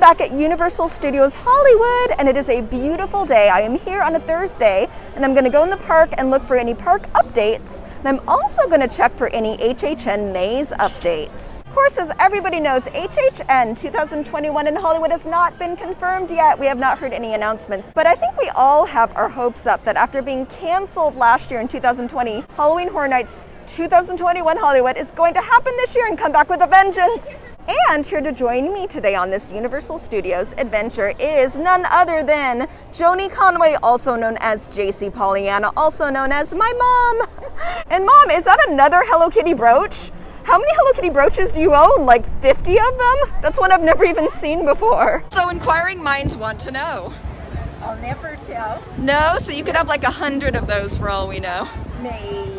back at Universal Studios Hollywood, and it is a beautiful day. I am here on a Thursday, and I'm going to go in the park and look for any park updates, and I'm also going to check for any HHN maze updates. Of course, as everybody knows, HHN 2021 in Hollywood has not been confirmed yet. We have not heard any announcements, but I think we all have our hopes up that after being canceled last year in 2020, Halloween Horror Nights 2021 Hollywood is going to happen this year and come back with a vengeance. And here to join me today on this Universal Studios adventure is none other than Joni Conway, also known as JC Pollyanna, also known as my mom. And Mom, is that another Hello Kitty brooch? How many Hello Kitty brooches do you own? Like 50 of them? That's one I've never even seen before. So inquiring minds want to know. I'll never tell. No? So you could have like 100 of those for all we know. Maybe.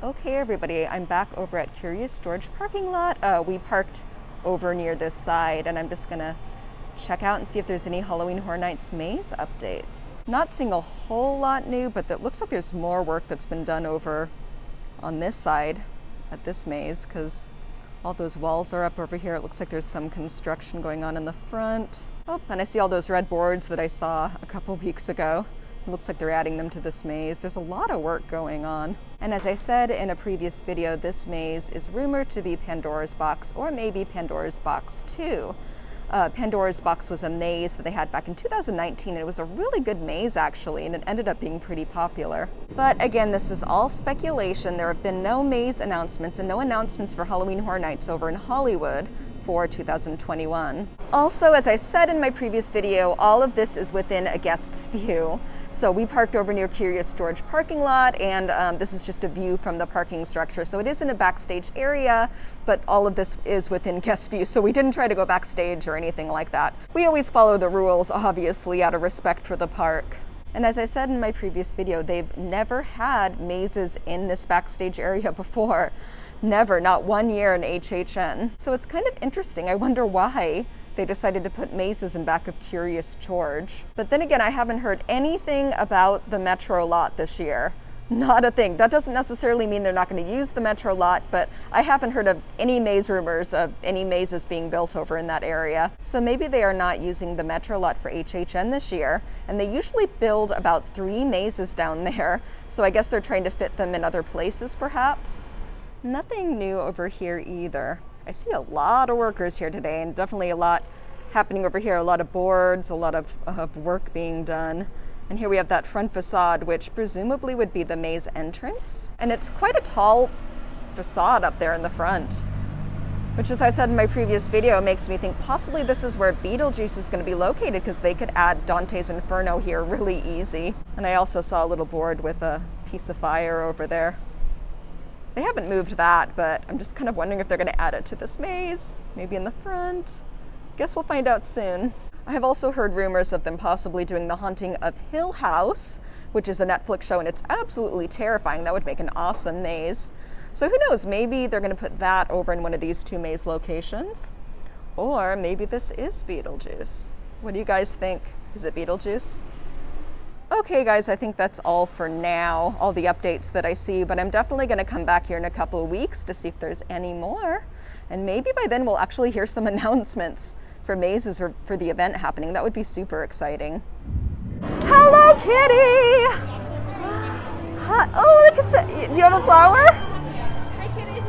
Okay, everybody, I'm back over at Curious Storage parking lot. We parked over near this side, and I'm just gonna check out and see if there's any Halloween Horror Nights maze updates. Not seeing a whole lot new, but it looks like there's more work that's been done over on this side at this maze, because all those walls are up over here. It looks like there's some construction going on in the front. Oh, and I see all those red boards that I saw a couple weeks ago. It looks like they're adding them to this maze. There's a lot of work going on. And as I said in a previous video, this maze is rumored to be Pandora's Box, or maybe Pandora's Box 2. Pandora's Box was a maze that they had back in 2019. It was a really good maze, actually, and it ended up being pretty popular. But again, this is all speculation. There have been no maze announcements and no announcements for Halloween Horror Nights over in Hollywood for 2021. Also, as I said in my previous video, all of this is within a guest's view. So we parked over near Curious Storage parking lot, and this is just a view from the parking structure. So it is in a backstage area, but all of this is within guest view. So we didn't try to go backstage or anything like that. We always follow the rules, obviously, out of respect for the park. And as I said in my previous video, they've never had mazes in this backstage area before. Never, not 1 year in HHN. So it's kind of interesting. I wonder why they decided to put mazes in back of Curious George. But then again, I haven't heard anything about the Metro lot this year. Not a thing. That doesn't necessarily mean they're not going to use the Metro lot, but I haven't heard of any maze rumors of any mazes being built over in that area. So maybe they are not using the Metro lot for HHN this year, and they usually build about 3 mazes down there. So I guess they're trying to fit them in other places, perhaps. Nothing new over here either. I see a lot of workers here today, and definitely a lot happening over here. A lot of boards, a lot of work being done. And here we have that front facade, which presumably would be the maze entrance. And it's quite a tall facade up there in the front, which, as I said in my previous video, makes me think possibly this is where Beetlejuice is going to be located, because they could add Dante's Inferno here really easy. And I also saw a little board with a piece of fire over there. They haven't moved that, but I'm just kind of wondering if they're going to add it to this maze, maybe in the front. Guess we'll find out soon. I have also heard rumors of them possibly doing The Haunting of Hill House, which is a Netflix show, and it's absolutely terrifying. That would make an awesome maze. So who knows, maybe they're going to put that over in one of these 2 maze locations. Or maybe this is Beetlejuice. What do you guys think? Is it Beetlejuice? Okay guys, I think that's all for now, all the updates that I see, but I'm definitely going to come back here in a couple of weeks to see if there's any more. And maybe by then we'll actually hear some announcements for mazes or for the event happening. That would be super exciting. Hello Kitty! Hi. Oh, look, it's do you have a flower? Hi, Kitty.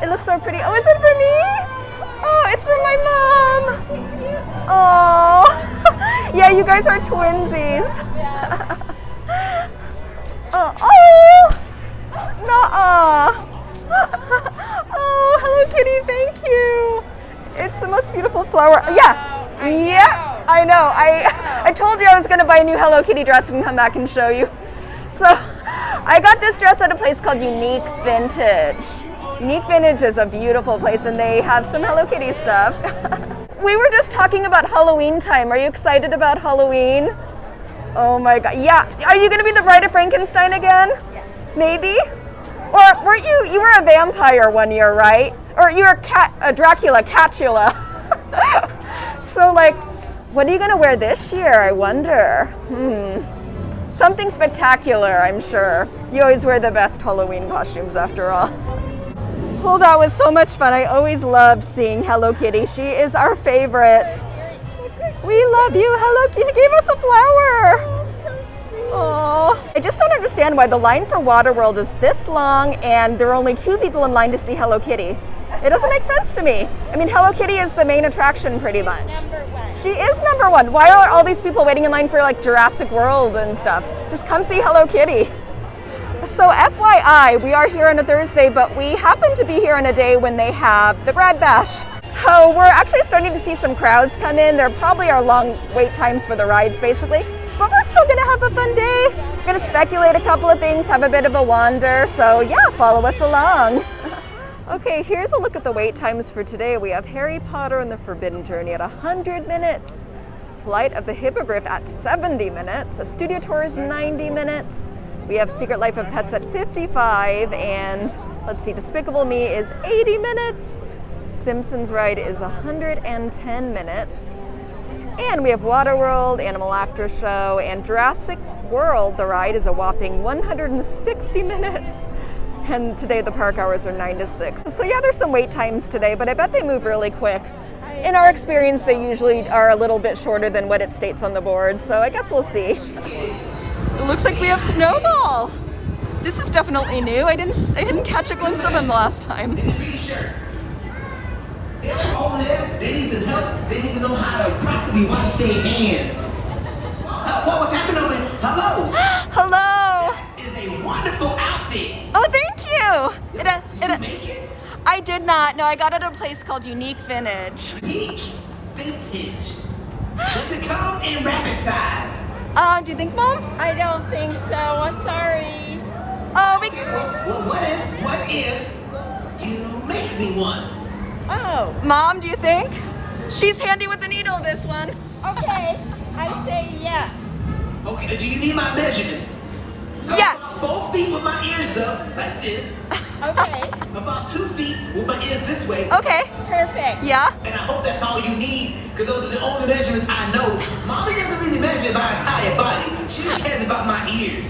It looks so pretty. Oh, is it for me? Oh, it's for my mom. Oh. Yeah, you guys are twinsies. Oh, nuh-uh. Oh, Hello Kitty, thank you. It's the most beautiful flower. Yeah, I know. I told you I was going to buy a new Hello Kitty dress and come back and show you. So I got this dress at a place called Unique Vintage. Unique Vintage is a beautiful place, and they have some Hello Kitty stuff. We were just talking about Halloween time. Are you excited about Halloween? Oh my God. Yeah. Are you going to be the Bride of Frankenstein again? Yeah. Maybe? Or weren't you were a vampire one year, right? Or you were a Dracula, Catula. So like, what are you going to wear this year, I wonder? Something spectacular, I'm sure. You always wear the best Halloween costumes after all. Oh, that was so much fun. I always love seeing Hello Kitty. She is our favorite. We love you. Hello Kitty gave us a flower. Oh, I just don't understand why the line for Waterworld is this long and there are only 2 people in line to see Hello Kitty. It doesn't make sense to me. I mean, Hello Kitty is the main attraction pretty much. She is number 1. Why are all these people waiting in line for like Jurassic World and stuff? Just come see Hello Kitty. So FYI, we are here on a Thursday, but we happen to be here on a day when they have the Grad Bash. So we're actually starting to see some crowds come in. There probably are long wait times for the rides basically, but we're still gonna have a fun day. We're gonna speculate a couple of things, have a bit of a wander. So yeah, follow us along. Okay, here's a look at the wait times for today. We have Harry Potter and the Forbidden Journey at 100 minutes, Flight of the Hippogriff at 70 minutes, a studio tour is 90 minutes. We have Secret Life of Pets at 55, and let's see, Despicable Me is 80 minutes. Simpsons Ride is 110 minutes. And we have Waterworld, Animal Actor Show, and Jurassic World, the ride is a whopping 160 minutes. And today the park hours are 9 to 6. So yeah, there's some wait times today, but I bet they move really quick. In our experience, they usually are a little bit shorter than what it states on the board, so I guess we'll see. It looks like we have Snowball. This is definitely new. I didn't catch a glimpse of him last time. They're over there. They need some help. They need to know how to properly wash their hands. What was happening over there? Hello. Hello. That is a wonderful outfit. Oh, thank you. Did you make it? I did not. No, I got it at a place called Unique Vintage. Unique Vintage. Does it come in rabbit size? Do you think, Mom? I don't think so. I'm sorry. Oh, Okay, well, what if you make me one? Oh, Mom, do you think? She's handy with the needle, this one. okay. I say yes. Okay, do you need my measurements? Yes. 4 feet with my ears up, like this. Okay. About 2 feet with my ears this way. Okay. Perfect. Yeah. And I hope that's all you need, because those are the only measurements I know. Mommy doesn't really measure my entire body. She just cares about my ears.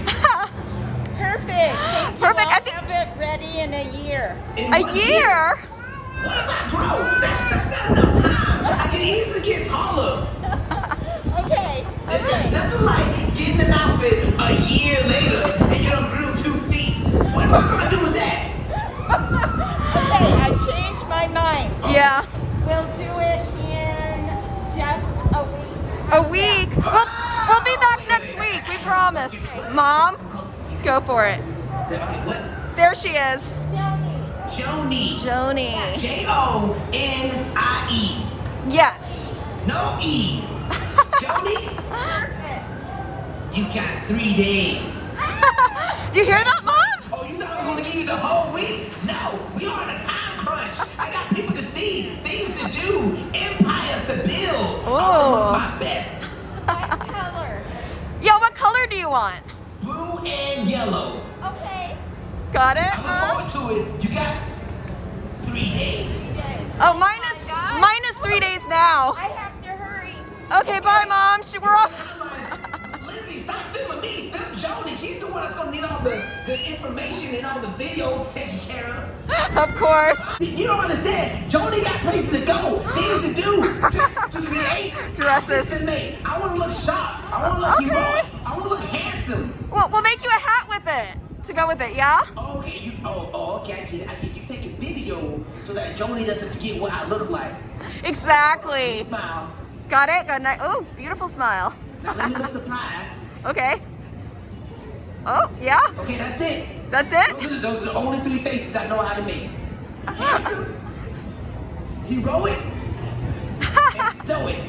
Perfect. Thank you. Perfect. I'll I think- have it ready in a year. In A 1 year? What if I grow? That's not enough time. I can easily get taller. Okay. There's nothing like getting an outfit a year later and you done grew 2 feet. What am I gonna do with that? Okay, I changed my mind. Yeah. We'll do it in just a week. A week. We'll be back next week. We promise. Mom, go for it. Okay, what? There she is. Joni. Joni. Joni. Jonie. Yes. No E. Joni, Perfect. you got 3 days. Do you hear that, Mom? Oh, you thought I was gonna give you the whole week? No, we are on a time crunch. I got people to see, things to do, empires to build. I'm gonna look my best. What color? Yeah, what color do you want? Blue and yellow. Okay. Got it? I look forward to it. You got 3 days. Oh, minus 3 days now. I have to hurry. Okay, bye, Mom. We're off. Timeline. Lindsay, stop filming me. Film Joni. She's the one that's gonna need all the information and all the videos taken care of. Of course. You don't understand. Joni got places to go, things to do, dresses to create, Dresses. outfits to make. I want to look sharp. I want to look heroic. I want to look handsome. We'll make you a hat with it to go with it, yeah? Okay, okay, I get it. You take a video so that Joni doesn't forget what I look like. Exactly. Smile. Got it? Good night. Oh, beautiful smile. Now let me look surprised. Okay. Oh, yeah? Okay, that's it. That's it? Those are the only 3 faces I know how to make. Handsome, heroic, and stoic.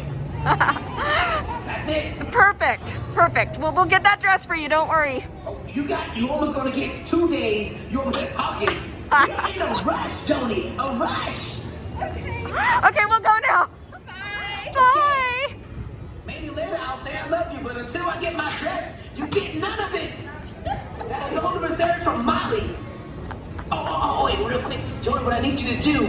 That's it. Perfect. Perfect. We'll get that dress for you. Don't worry. Oh, you almost gonna get 2 days. You over there talking. Ain't a rush, Joni. A rush. Okay, we'll go now. Bye. Bye. Maybe later I'll say I love you, but until I get my dress, you get none of it. That is only reserved for Molly. Oh, wait, real quick. Joni, what I need you to do,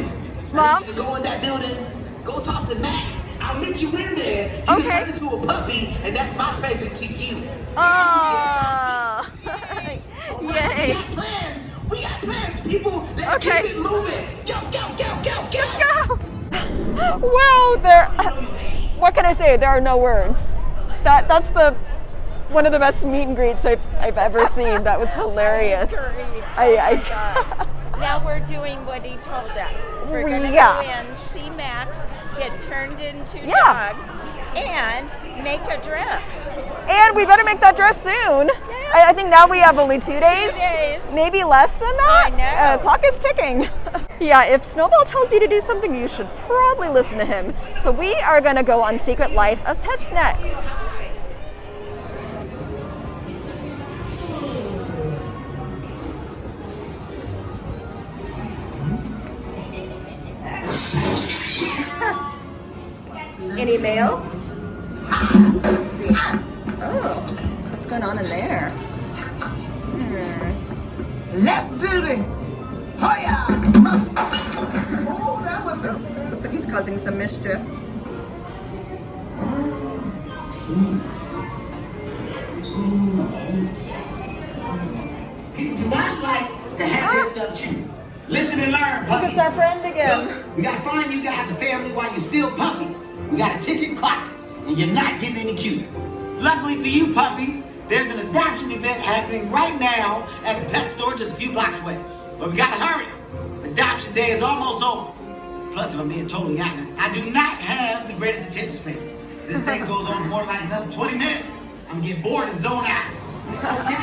I Mom? need you to go in that building, go talk to Max. I'll meet you in there. You Okay. can turn into a puppy, and that's my present to you. Oh. Alright, Yay. We got plans. We got plans, people. Let's Okay. Okay. Keep it moving. Go, go, go, go, go. Let's go. Wow, what can I say? There are no words. That's one of the best meet and greets I've ever seen. That was hilarious. Now we're doing what he told us. We're going to Yeah. go in, see Max, get turned into Yeah. dogs, and make a dress. And we better make that dress soon. I think now we have only 2 days. 2 days. Maybe less than that. I know. Clock is ticking. Yeah, if Snowball tells you to do something, you should probably listen to him. So we are going to go on Secret Life of Pets next. Any mail? Let's see. Oh, what's going on in there? Let's do this. Hoya! Oh, that was Looks like he's causing some mischief. People do not like to have their stuff chewed. Listen and learn, puppies. It's our friend again. Look, we gotta find you guys a family while you're still puppies. We got a ticking clock, and you're not getting any cuter. Luckily for you puppies, there's an adoption event happening right now at the pet store just a few blocks away. But we gotta hurry. Adoption day is almost over. Plus, if I'm being totally honest, I do not have the greatest attention span. This thing goes on for more like another 20 minutes. I'm gonna get bored and zone out. Okay?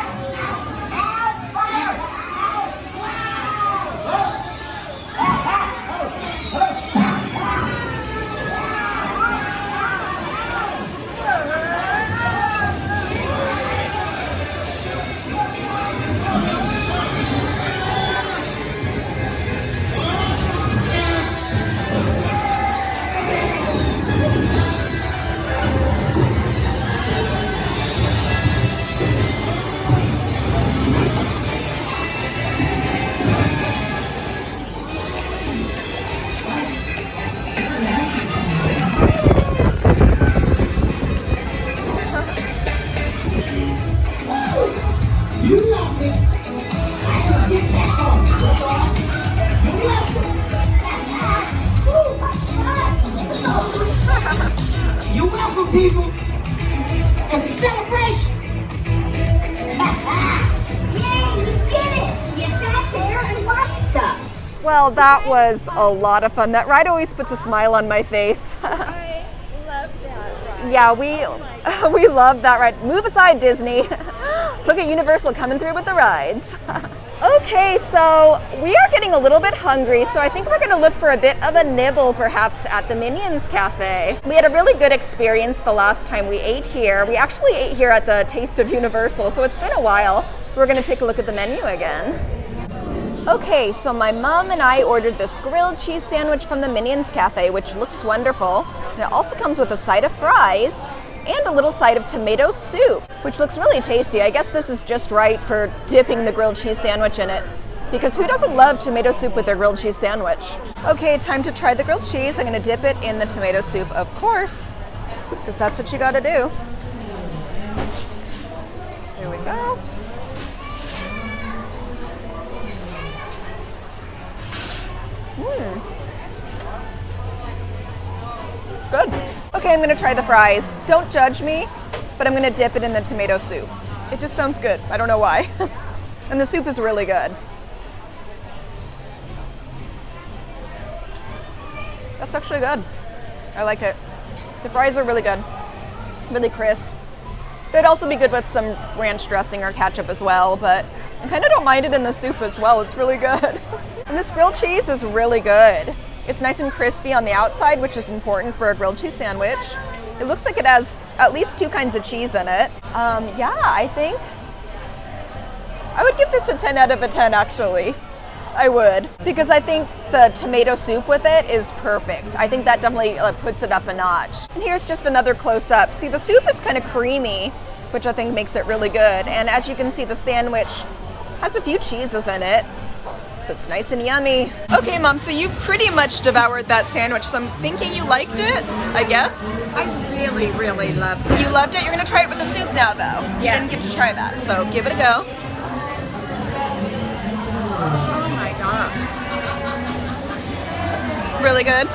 You love me. I just get that home. That's all. You love me. You're welcome, people. It's a celebration. Yay, you did it! You sat there and watched stuff. Well, that was a lot of fun. That ride always puts a smile on my face. I love that ride. Yeah, we love that ride. Move aside, Disney. Look at Universal coming through with the rides. Okay, so we are getting a little bit hungry, so I think we're going to look for a bit of a nibble perhaps at the Minions Cafe. We had a really good experience the last time we ate here. We actually ate here at the Taste of Universal, so it's been a while. We're going to take a look at the menu again. Okay, so my mom and I ordered this grilled cheese sandwich from the Minions Cafe, which looks wonderful. And it also comes with a side of fries and a little side of tomato soup, which looks really tasty. I guess this is just right for dipping the grilled cheese sandwich in it, because who doesn't love tomato soup with their grilled cheese sandwich? Okay, time to try the grilled cheese. I'm gonna dip it in the tomato soup, of course, because that's what you gotta do. Here we go. Good. Okay, I'm gonna try the fries. Don't judge me, but I'm gonna dip it in the tomato soup. It just sounds good. I don't know why. And the soup is really good. That's actually good. I like it. The fries are really good. Really crisp. They'd also be good with some ranch dressing or ketchup as well, but I kind of don't mind it in the soup as well. It's really good. And this grilled cheese is really good. It's nice and crispy on the outside, which is important for a grilled cheese sandwich. It looks like it has at least 2 kinds of cheese in it. Yeah, I think I would give this a 10 out of a 10 actually. I would, because I think the tomato soup with it is perfect. I think that definitely puts it up a notch. And here's just another close-up. See, the soup is kind of creamy, which I think makes it really good. And as you can see, the sandwich has a few cheeses in it, so it's nice and yummy. Okay, Mom, so you pretty much devoured that sandwich, so I'm thinking you liked it, I guess? I really, really loved it. You loved it? You're gonna try it with the soup now, though. You Yes. didn't get to try that, so give it a go. Oh my gosh. Really good?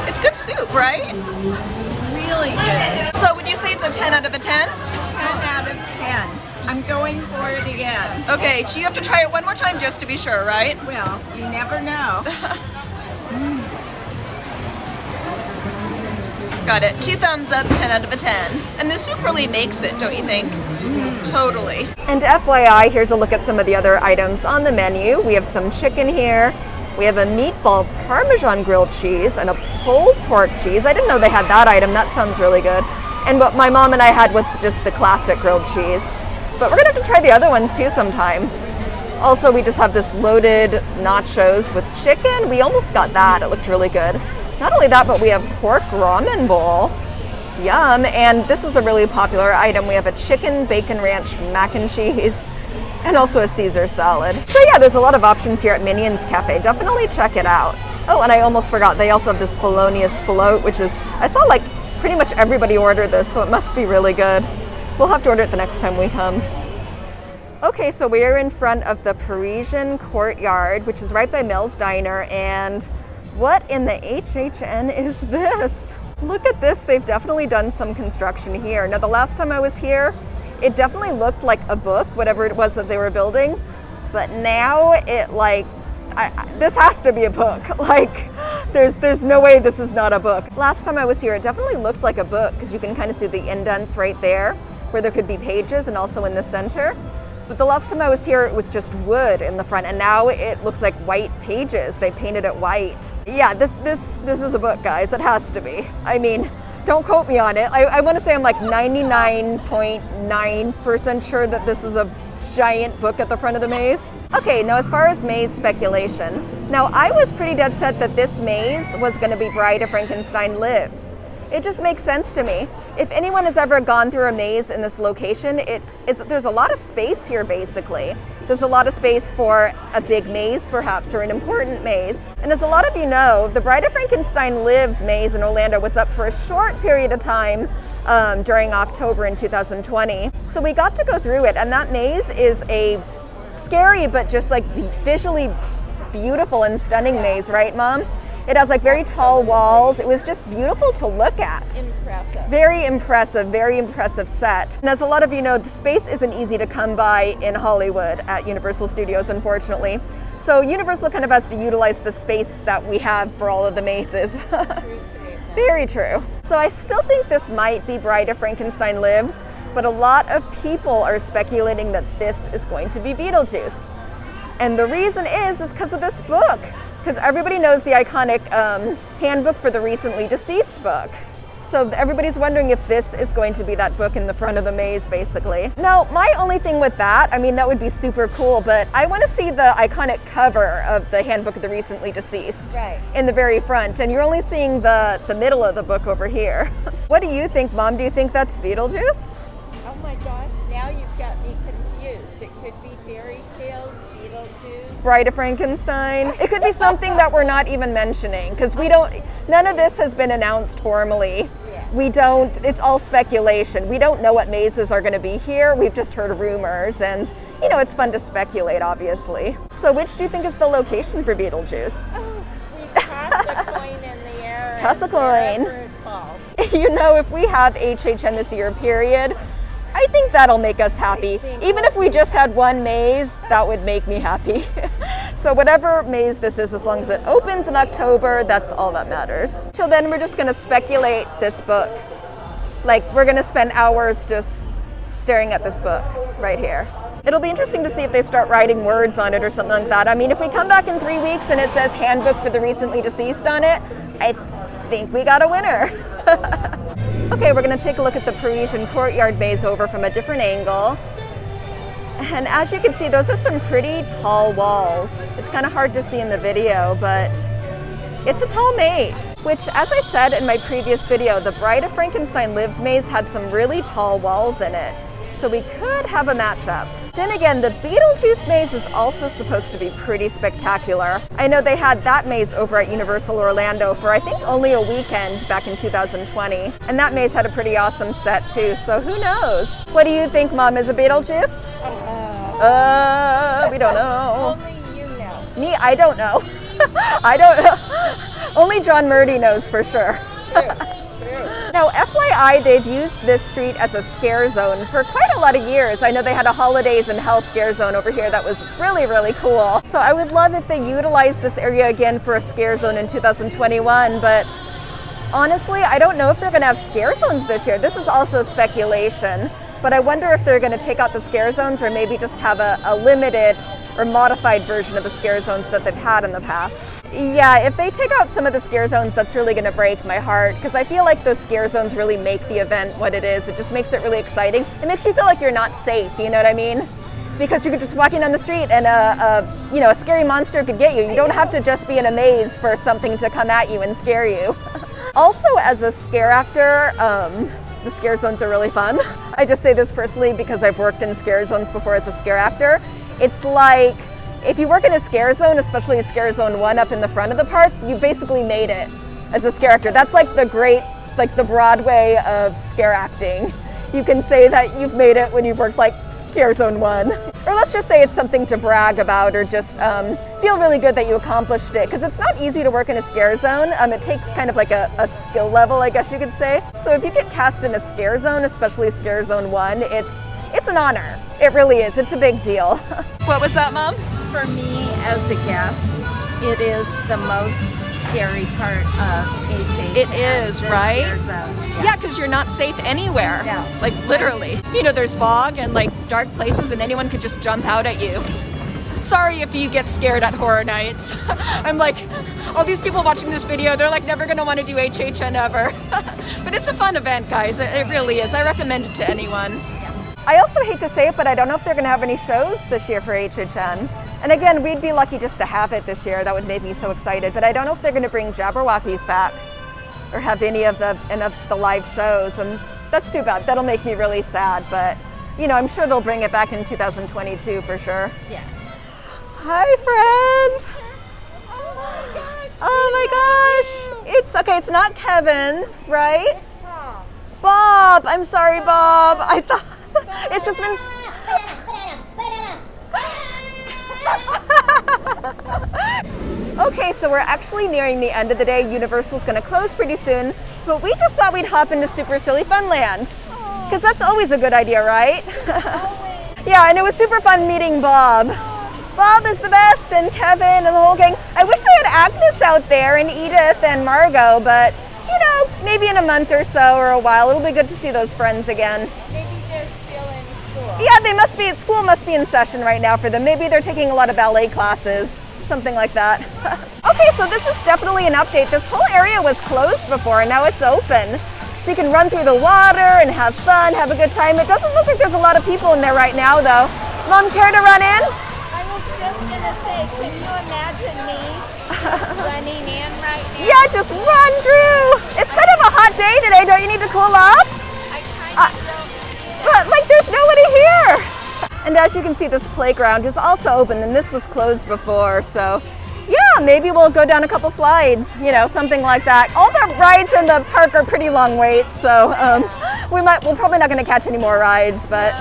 It's good soup, right? Really good. So would you say it's a 10 out of a 10? 10 out of 10. I'm going for it again. Okay, so you have to try it one more time just to be sure, right? Well, you never know. Got it. 2 thumbs up, 10 out of a 10. And the soup really makes it, don't you think? Totally. And FYI, here's a look at some of the other items on the menu. We have some chicken here. We have a meatball Parmesan grilled cheese and a pulled pork cheese. I didn't know they had that item. That sounds really good. And what my mom and I had was just the classic grilled cheese. But we're gonna have to try the other ones too sometime. Also, we just have this loaded nachos with chicken. We almost got that. It looked really good. Not only that, but we have pork ramen bowl. Yum. And this is a really popular item. We have a chicken bacon ranch mac and cheese and also a Caesar salad. So yeah, there's a lot of options here at Minions Cafe. Definitely check it out. Oh, and I almost forgot, they also have this Felonious float, which is, I saw like pretty much everybody order this, so it must be really good. We'll have to order it the next time we come. Okay, so we're in front of the Parisian Courtyard, which is right by Mel's Diner, and what in the HHN is this? Look at this, they've definitely done some construction here. Now the last time I was here, it definitely looked like a book, whatever it was that they were building, but now it like, this has to be a book. Like, there's no way this is not a book. Last time I was here, it definitely looked like a book because you can kind of see the indents right there where there could be pages and also in the center. But the last time I was here, it was just wood in the front, and now it looks like white pages. They painted it white. Yeah, this is a book, guys. It has to be. I mean, don't quote me on it. I want to say I'm like 99.9% sure that this is a giant book at the front of the maze. Okay, now as far as maze speculation, now I was pretty dead set that this maze was going to be Bride of Frankenstein Lives. It just makes sense to me. If anyone has ever gone through a maze in this location, there's a lot of space here basically. There's a lot of space for a big maze perhaps, or an important maze. And as a lot of you know, the Bride of Frankenstein Lives maze in Orlando was up for a short period of time during October in 2020. So we got to go through it, and that maze is a scary but just like visually beautiful and stunning maze, right, Mom? It has like very tall walls. It was just beautiful to look at. Impressive. Very impressive set. And as a lot of you know, the space isn't easy to come by in Hollywood at Universal Studios, unfortunately. So Universal kind of has to utilize the space that we have for all of the mazes. Very true. So I still think this might be Bride of Frankenstein Lives, but a lot of people are speculating that this is going to be Beetlejuice. And the reason is because of this book. Because everybody knows the iconic handbook for the recently deceased book. So everybody's wondering if this is going to be that book in the front of the maze, basically. Now, my only thing with that, I mean, that would be super cool, but I want to see the iconic cover of the handbook of the recently deceased in the very front, and you're only seeing the middle of the book over here. What do you think, Mom? Do you think that's Beetlejuice? Oh my gosh, now you've got me confused. It could be fairy tales, Beetlejuice. Bride of Frankenstein. It could be something that we're not even mentioning because none of this has been announced formally. Yeah. It's all speculation. We don't know what mazes are going to be here. We've just heard rumors, and it's fun to speculate, obviously. So which do you think is the location for Beetlejuice? Oh, we toss a coin in the air. Toss a coin. It falls. If we have HHN this year, period, I think that'll make us happy. Even if we just had one maze, that would make me happy. So whatever maze this is, as long as it opens in October, that's all that matters. Till then, we're just gonna speculate this book. Like, we're gonna spend hours just staring at this book right here. It'll be interesting to see if they start writing words on it or something like that. I mean, if we come back in 3 weeks and it says handbook for the recently deceased on it, I think we got a winner. Okay, we're gonna take a look at the Parisian Courtyard maze over from a different angle. And as you can see, those are some pretty tall walls. It's kind of hard to see in the video, but it's a tall maze, which, as I said in my previous video, the Bride of Frankenstein Lives maze had some really tall walls in it. So we could have a matchup. Then again, the Beetlejuice maze is also supposed to be pretty spectacular. I know they had that maze over at Universal Orlando for I think only a weekend back in 2020. And that maze had a pretty awesome set too, so who knows? What do you think, Mom? Is it Beetlejuice? We don't know. Only you know. Me, I don't know. I don't know. Only John Murdy knows for sure. Now, FYI, they've used this street as a scare zone for quite a lot of years. I know they had a Holidays in Hell scare zone over here that was really, really cool. So I would love if they utilized this area again for a scare zone in 2021, but honestly, I don't know if they're going to have scare zones this year. This is also speculation, but I wonder if they're going to take out the scare zones or maybe just have a limited or modified version of the scare zones that they've had in the past. Yeah, if they take out some of the scare zones, that's really going to break my heart, because I feel like those scare zones really make the event what it is. It just makes it really exciting. It makes you feel like you're not safe, you know what I mean? Because you're just walking down the street and a scary monster could get you. You don't have to just be in a maze for something to come at you and scare you. Also, as a scare actor, the scare zones are really fun. I just say this personally because I've worked in scare zones before as a scare actor. It's like, if you work in a scare zone, especially a scare zone 1 up in the front of the park, you basically made it as a scare actor. That's like the Broadway of scare acting. You can say that you've made it when you've worked like scare zone 1. Or let's just say it's something to brag about, or just feel really good that you accomplished it, because it's not easy to work in a scare zone. It takes kind of like a skill level, I guess you could say. So if you get cast in a scare zone, especially scare zone 1, it's an honor. It really is. It's a big deal. What was that, Mom? For me as a guest, it is the most scary part of HHN. It is, right? Scare zones. Yeah, because you're not safe anywhere. No. Like literally. You know, there's fog and like dark places and anyone could just jump out at you. Sorry if you get scared at horror nights. I'm like, all these people watching this video, they're like never gonna want to do HHN ever. But it's a fun event, guys. It really is. I recommend it to anyone. I also hate to say it, but I don't know if they're gonna have any shows this year for HHN. And again, we'd be lucky just to have it this year. That would make me so excited. But I don't know if they're gonna bring Jabberwockies back or have any of the live shows. And that's too bad. That'll make me really sad. But you know, I'm sure they'll bring it back in 2022 for sure. Yes. Hi, friend. Oh my gosh. It's okay. It's not Kevin, right? Bob. I'm sorry, Bob. I thought it's just been. Okay, so we're actually nearing the end of the day. Universal's gonna close pretty soon, but we just thought we'd hop into Super Silly Funland, because that's always a good idea, right? Yeah, and it was super fun meeting Bob. Bob is the best, and Kevin and the whole gang. I wish they had Agnes out there and Edith and Margot, but you know, maybe in a month or so or a while, it'll be good to see those friends again. Maybe they're still in school. Yeah, they must be. School must be in session right now for them. Maybe they're taking a lot of ballet classes, something like that. Okay, so this is definitely an update. This whole area was closed before and now it's open. So you can run through the water and have fun, have a good time. It doesn't look like there's a lot of people in there right now though. Mom, care to run in? I was just gonna say, can you imagine me running in right now? Yeah, just run through. It's kind of a hot day today. Don't you need to cool off? I kind of don't see it. But like there's nobody here. And as you can see, this playground is also open and this was closed before. So yeah, maybe we'll go down a couple slides, you know, something like that. All the rides in the park are pretty long waits. So we're probably not gonna catch any more rides, but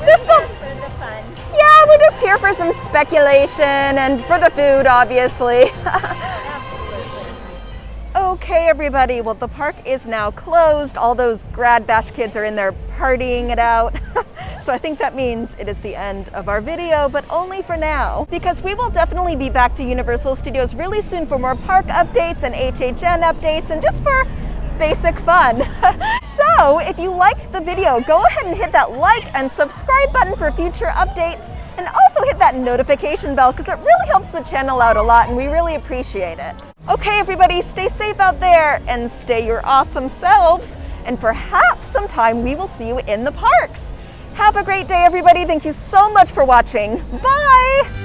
there's still, For the fun. yeah, we're just here for some speculation and for the food, obviously. Absolutely. Okay, everybody. Well, the park is now closed. All those grad bash kids are in there partying it out. So I think that means it is the end of our video, but only for now, because we will definitely be back to Universal Studios really soon for more park updates and HHN updates and just for basic fun. So if you liked the video, go ahead and hit that like and subscribe button for future updates, and also hit that notification bell because it really helps the channel out a lot and we really appreciate it. Okay, everybody, stay safe out there and stay your awesome selves, and perhaps sometime we will see you in the parks. Have a great day, everybody. Thank you so much for watching. Bye!